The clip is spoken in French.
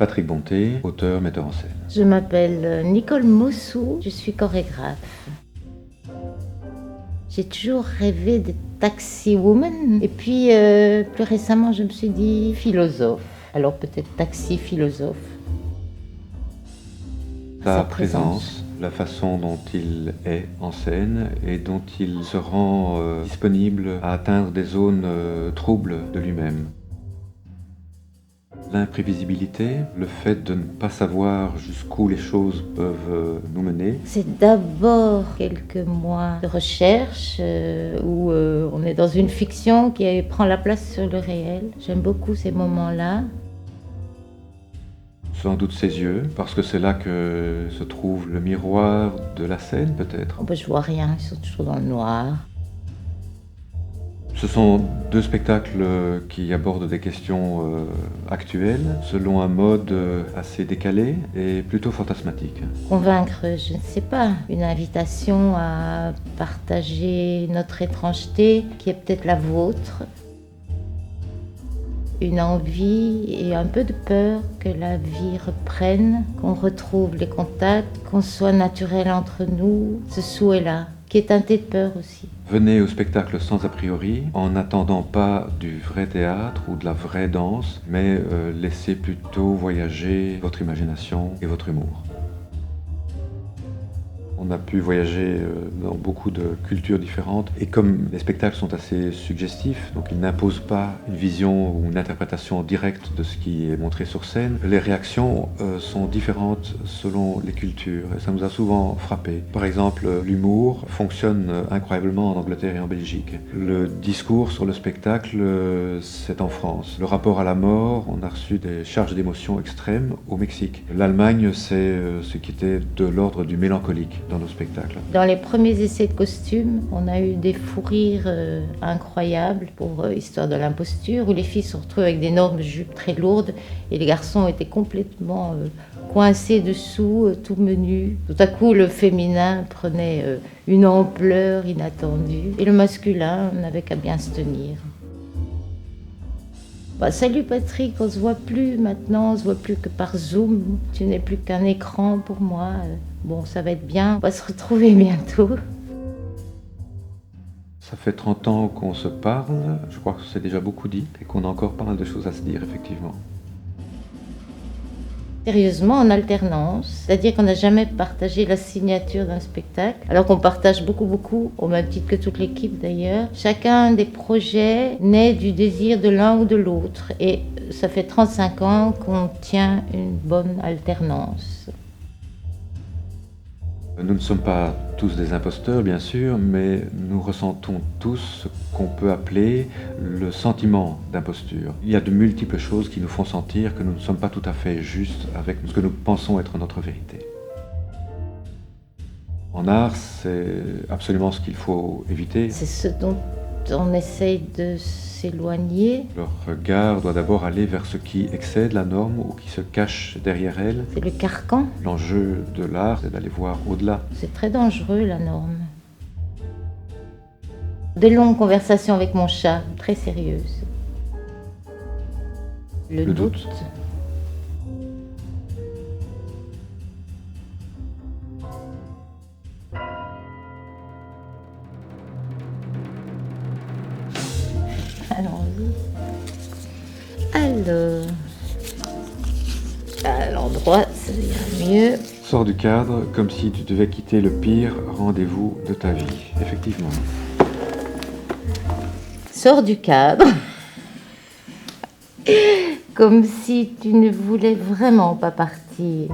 Patrick Bonté, auteur, metteur en scène. Je m'appelle Nicole Mossou, je suis chorégraphe. J'ai toujours rêvé d'être taxi woman. Et puis, plus récemment, je me suis dit philosophe. Alors peut-être taxi philosophe. Sa présence, la façon dont il est en scène et dont il se rend disponible à atteindre des zones troubles de lui-même. L'imprévisibilité, le fait de ne pas savoir jusqu'où les choses peuvent nous mener. C'est d'abord quelques mois de recherche où on est dans une fiction qui prend la place sur le réel. J'aime beaucoup ces moments-là. Sans doute ses yeux, parce que c'est là que se trouve le miroir de la scène peut-être. Oh ben, je vois rien, ils sont toujours dans le noir. Ce sont deux spectacles qui abordent des questions actuelles, selon un mode assez décalé et plutôt fantasmatique. Convaincre, je ne sais pas, une invitation à partager notre étrangeté, qui est peut-être la vôtre. Une envie et un peu de peur que la vie reprenne, qu'on retrouve les contacts, qu'on soit naturel entre nous, ce souhait-là, qui est teinté de peur aussi. Venez au spectacle sans a priori, en n'attendant pas du vrai théâtre ou de la vraie danse, mais laissez plutôt voyager votre imagination et votre humour. On a pu voyager dans beaucoup de cultures différentes et comme les spectacles sont assez suggestifs, donc ils n'imposent pas une vision ou une interprétation directe de ce qui est montré sur scène, les réactions sont différentes selon les cultures et ça nous a souvent frappé. Par exemple, l'humour fonctionne incroyablement en Angleterre et en Belgique. Le discours sur le spectacle, c'est en France. Le rapport à la mort, on a reçu des charges d'émotions extrêmes au Mexique. L'Allemagne, c'est ce qui était de l'ordre du mélancolique dans nos spectacles. Dans les premiers essais de costumes, on a eu des fous rires incroyables pour Histoire de l'imposture, où les filles se retrouvent avec d'énormes jupes très lourdes et les garçons étaient complètement coincés dessous, tout menus. Tout à coup, le féminin prenait une ampleur inattendue et le masculin n'avait qu'à bien se tenir. Bah, salut Patrick, on se voit plus maintenant, on se voit plus que par Zoom. Tu n'es plus qu'un écran pour moi. Bon, ça va être bien, on va se retrouver bientôt. Ça fait 30 ans qu'on se parle, je crois que c'est déjà beaucoup dit et qu'on a encore pas mal de choses à se dire, effectivement. Sérieusement, en alternance, c'est-à-dire qu'on n'a jamais partagé la signature d'un spectacle, alors qu'on partage beaucoup, au même titre que toute l'équipe d'ailleurs. Chacun des projets naît du désir de l'un ou de l'autre et ça fait 35 ans qu'on tient une bonne alternance. Nous ne sommes pas tous des imposteurs, bien sûr, mais nous ressentons tous ce qu'on peut appeler le sentiment d'imposture. Il y a de multiples choses qui nous font sentir que nous ne sommes pas tout à fait justes avec ce que nous pensons être notre vérité. En art, c'est absolument ce qu'il faut éviter. C'est ce dont on essaye de s'éloigner. Le regard doit d'abord aller vers ce qui excède la norme ou qui se cache derrière elle. C'est le carcan. L'enjeu de l'art, c'est d'aller voir au-delà. C'est très dangereux, la norme. De longues conversations avec mon chat, très sérieuses. Le doute. Allons-y. Alors, à l'endroit, ça ira mieux. Sors du cadre comme si tu devais quitter le pire rendez-vous de ta vie. Effectivement. Sors du cadre. Comme si tu ne voulais vraiment pas partir.